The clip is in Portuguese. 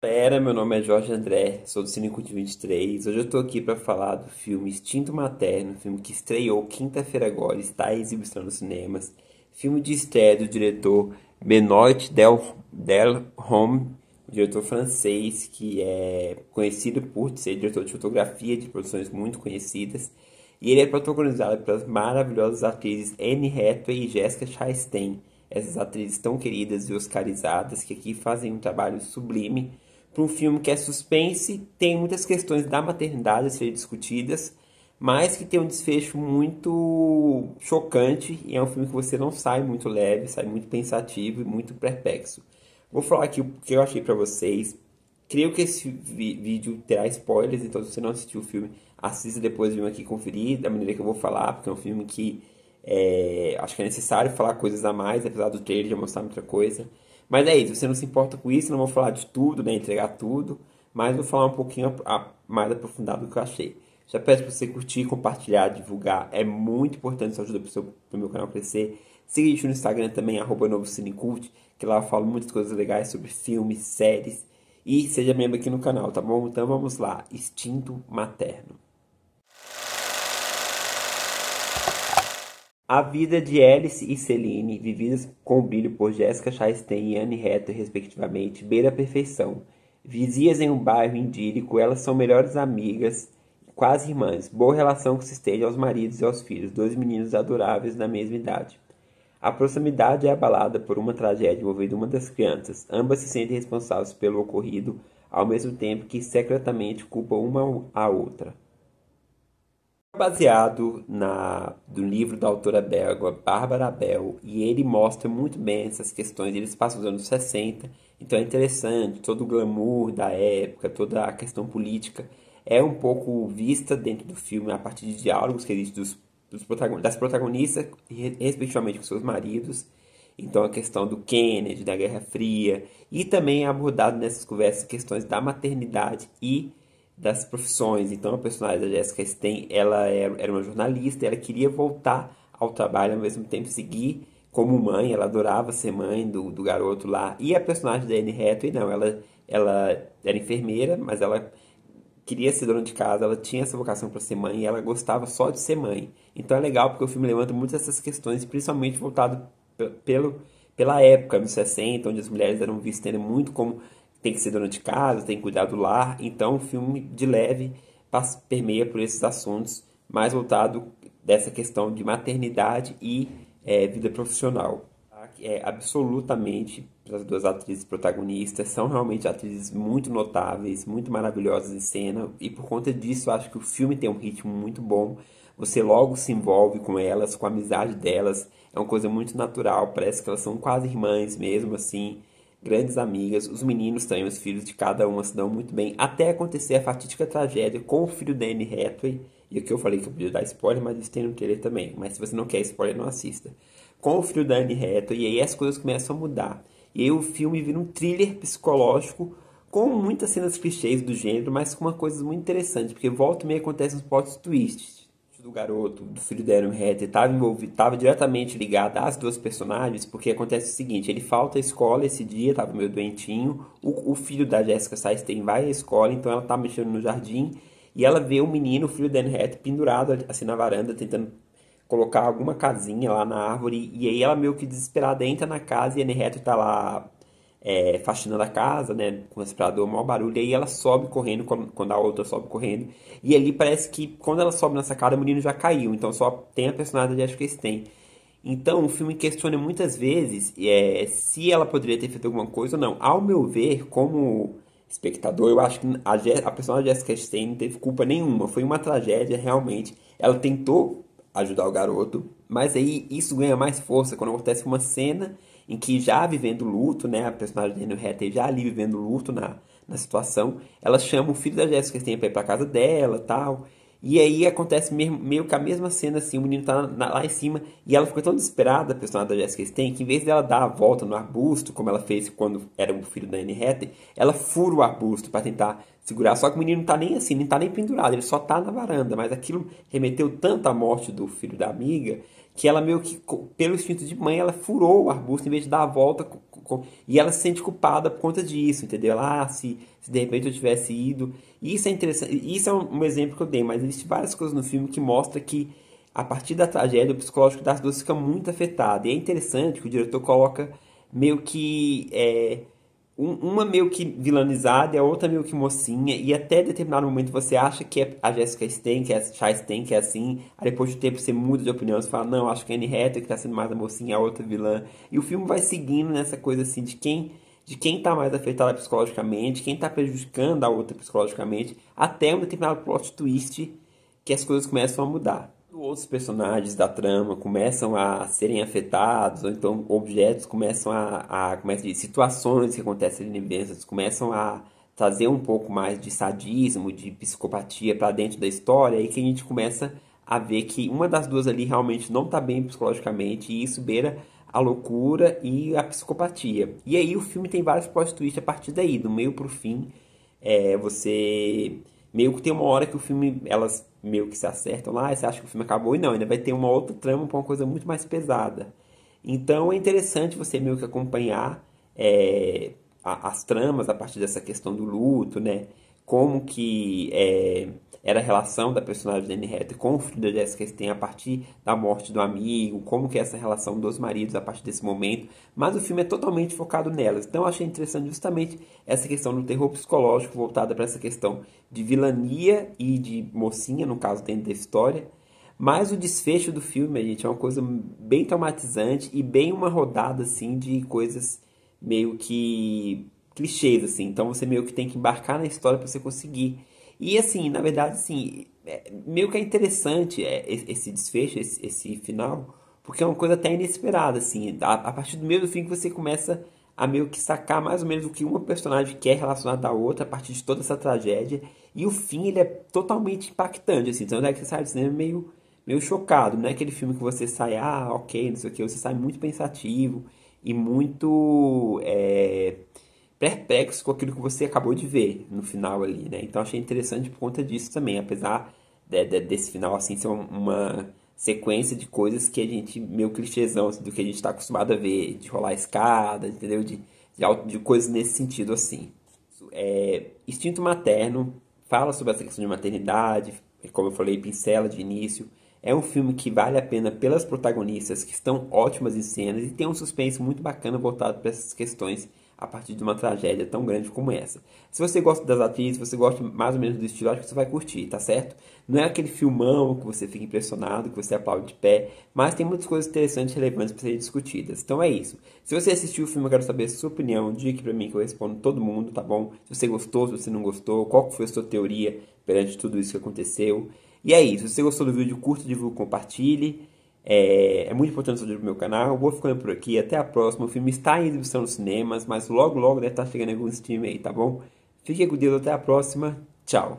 Galera, meu nome é Jorge André, sou do Cinecult 23. Hoje eu tô aqui para falar do filme Instinto Materno, filme que estreou quinta-feira agora, está em exibição nos cinemas. Filme de estreia do diretor Benoit Delhomme, diretor francês que é conhecido por ser diretor de fotografia de produções muito conhecidas. E ele é protagonizado pelas maravilhosas atrizes Anne Hathaway e Jessica Chastain. Essas atrizes tão queridas e oscarizadas que aqui fazem um trabalho sublime para um filme que é suspense, tem muitas questões da maternidade a serem discutidas, mas que tem um desfecho muito chocante e é um filme que você não sai muito leve, sai muito pensativo e muito perplexo. Vou falar aqui o que eu achei para vocês. Creio que esse vídeo terá spoilers, então se você não assistiu o filme, assista depois de vir aqui conferir da maneira que eu vou falar, porque é um filme que acho que é necessário falar coisas a mais, apesar do trailer já mostrar muita coisa. Mas é isso, você não se importa com isso, não vou falar de tudo, né, entregar tudo, mas vou falar um pouquinho mais aprofundado do que eu achei. Já peço para você curtir, compartilhar, divulgar, é muito importante, isso ajuda para o meu canal crescer. Siga a gente no Instagram também, @novocinecult, que lá eu falo muitas coisas legais sobre filmes, séries, e seja membro aqui no canal, tá bom? Então vamos lá, Instinto Materno. A vida de Alice e Celine, vividas com brilho por Jessica Chastain e Anne Hathaway, respectivamente, beira a perfeição. Vizinhas em um bairro idílico, elas são melhores amigas, quase irmãs. Boa relação que se estende aos maridos e aos filhos, dois meninos adoráveis da mesma idade. A proximidade é abalada por uma tragédia envolvendo uma das crianças. Ambas se sentem responsáveis pelo ocorrido, ao mesmo tempo que secretamente culpam uma a outra. Baseado do livro da autora belga Bárbara Bel, e ele mostra muito bem essas questões. Eles passam os anos 60, então é interessante, todo o glamour da época, toda a questão política é um pouco vista dentro do filme a partir de diálogos que existem das protagonistas, respectivamente com seus maridos. Então a questão do Kennedy, da Guerra Fria, e também é abordado nessas conversas questões da maternidade e das profissões. Então a personagem da Jessica Chastain, ela era uma jornalista, ela queria voltar ao trabalho, ao mesmo tempo seguir como mãe, ela adorava ser mãe do garoto lá. E a personagem da Anne Hathaway, não, ela era enfermeira, mas ela queria ser dona de casa, ela tinha essa vocação para ser mãe e ela gostava só de ser mãe. Então é legal porque o filme levanta muitas dessas questões, principalmente voltado pela época, nos 60, onde as mulheres eram vistas muito como tem que ser dona de casa, tem que cuidar do lar. Então o filme de leve permeia por esses assuntos, mais voltado dessa questão de maternidade e vida profissional. Absolutamente, as duas atrizes protagonistas são realmente atrizes muito notáveis, muito maravilhosas em cena, e por conta disso eu acho que o filme tem um ritmo muito bom. Você logo se envolve com elas, com a amizade delas, é uma coisa muito natural, parece que elas são quase irmãs mesmo, assim, grandes amigas. Os meninos também, os filhos de cada uma se dão muito bem, até acontecer a fatídica tragédia com o filho da Anne Hathaway. E aqui eu falei que eu podia dar spoiler, mas isso tem no trailer também. Mas se você não quer spoiler, não assista. Com o filho da Anne Hathaway, e aí as coisas começam a mudar. E aí o filme vira um thriller psicológico com muitas cenas clichês do gênero, mas com uma coisa muito interessante, porque volta e meia acontecem uns plot twists do garoto, do filho da Anne Hathaway, estava diretamente ligada às duas personagens, porque acontece o seguinte, ele falta à escola esse dia, estava meio doentinho, o filho da Jessica Chastain vai à escola, então ela tá mexendo no jardim, e ela vê o menino, o filho da Anne Hathaway, pendurado assim na varanda, tentando colocar alguma casinha lá na árvore, e aí ela meio que desesperada entra na casa e a Anne Hathaway tá lá faxinando a casa, né, com o aspirador, maior barulho, e aí ela sobe correndo, quando a outra sobe correndo, e ali parece que quando ela sobe na sacada, o menino já caiu, então só tem a personagem da Jessica Chastain. Então o filme questiona muitas vezes se ela poderia ter feito alguma coisa ou não. Ao meu ver, como espectador, eu acho que a personagem da Jessica Chastain não teve culpa nenhuma, foi uma tragédia realmente, ela tentou ajudar o garoto, mas aí isso ganha mais força quando acontece uma cena em que já vivendo luto, né, a personagem de Anne Hathaway já ali vivendo luto na situação, ela chama o filho da Jessica Chastain pra ir pra casa dela, tal, e aí acontece meio que a mesma cena, assim, o menino tá lá em cima, e ela ficou tão desesperada, a personagem da Jessica Chastain, que em vez dela dar a volta no arbusto, como ela fez quando era o filho da Anne Hathaway, ela fura o arbusto para tentar segurar. Só que o menino não tá nem assim, nem tá nem pendurado, ele só tá na varanda. Mas aquilo remeteu tanto à morte do filho da amiga que ela meio que, pelo instinto de mãe, ela furou o arbusto em vez de dar a volta. E ela se sente culpada por conta disso, entendeu? Ela, se de repente eu tivesse ido. E isso é interessante, isso é um exemplo que eu dei, mas existem várias coisas no filme que mostram que a partir da tragédia, o psicológico das duas fica muito afetado. E é interessante que o diretor coloca meio que uma meio que vilanizada e a outra meio que mocinha, e até determinado momento você acha que é a Jessica Stein, que é a Chastain, que é assim, aí depois do tempo você muda de opinião, você fala, não, acho que é a Anne Hathaway que tá sendo mais a mocinha, a outra vilã. E o filme vai seguindo nessa coisa assim de quem tá mais afetado psicologicamente, quem tá prejudicando a outra psicologicamente, até um determinado plot twist que as coisas começam a mudar. Outros personagens da trama começam a serem afetados, ou então objetos começam como é que diz, situações que acontecem ali dentro, começam a trazer um pouco mais de sadismo, de psicopatia para dentro da história, e que a gente começa a ver que uma das duas ali realmente não está bem psicologicamente, e isso beira a loucura e a psicopatia. E aí o filme tem vários plot twists a partir daí, do meio pro fim, você meio que tem uma hora que o filme, elas meio que se acertam lá, e você acha que o filme acabou, e não, ainda vai ter uma outra trama para uma coisa muito mais pesada. Então é interessante você meio que acompanhar as tramas a partir dessa questão do luto, né? Como que era a relação da personagem da Anne Hathaway com o filho da Jessica Chastain a partir da morte do amigo, como que é essa relação dos maridos a partir desse momento, mas o filme é totalmente focado nelas. Então eu achei interessante justamente essa questão do terror psicológico voltada para essa questão de vilania e de mocinha, no caso dentro da história, mas o desfecho do filme, gente, é uma coisa bem traumatizante e bem uma rodada assim de coisas meio que clichês assim. Então você meio que tem que embarcar na história para você conseguir. E assim, na verdade, assim, meio que é interessante esse desfecho, esse final, porque é uma coisa até inesperada, assim. A partir do meio do fim que você começa a meio que sacar mais ou menos o que uma personagem quer relacionada à outra a partir de toda essa tragédia. E o fim, ele é totalmente impactante, assim. Então é que você sai do cinema meio chocado. Não é aquele filme que você sai, ok, não sei o que. Você sai muito pensativo e muito perplexo com aquilo que você acabou de ver no final ali, né? Então achei interessante por conta disso também, apesar desse final assim ser uma sequência de coisas que a gente meio clichêzão assim, do que a gente está acostumado a ver, de rolar escada, entendeu? De coisas nesse sentido assim. Instinto Materno fala sobre essa questão de maternidade, como eu falei, pincela de início. É um filme que vale a pena pelas protagonistas, que estão ótimas em cenas, e tem um suspense muito bacana voltado para essas questões a partir de uma tragédia tão grande como essa. Se você gosta das atrizes, se você gosta mais ou menos do estilo, acho que você vai curtir, tá certo? Não é aquele filmão que você fica impressionado, que você aplaude de pé, mas tem muitas coisas interessantes e relevantes para serem discutidas. Então é isso. Se você assistiu o filme, eu quero saber a sua opinião, diga aqui pra mim que eu respondo todo mundo, tá bom? Se você gostou, se você não gostou, qual foi a sua teoria perante tudo isso que aconteceu. E é isso. Se você gostou do vídeo, curta, divulgue, compartilhe. É muito importante assistir pro meu canal. Eu vou ficando por aqui. Até a próxima. O filme está em exibição nos cinemas, mas logo, logo deve estar chegando em algum stream aí, tá bom? Fique com Deus. Até a próxima. Tchau.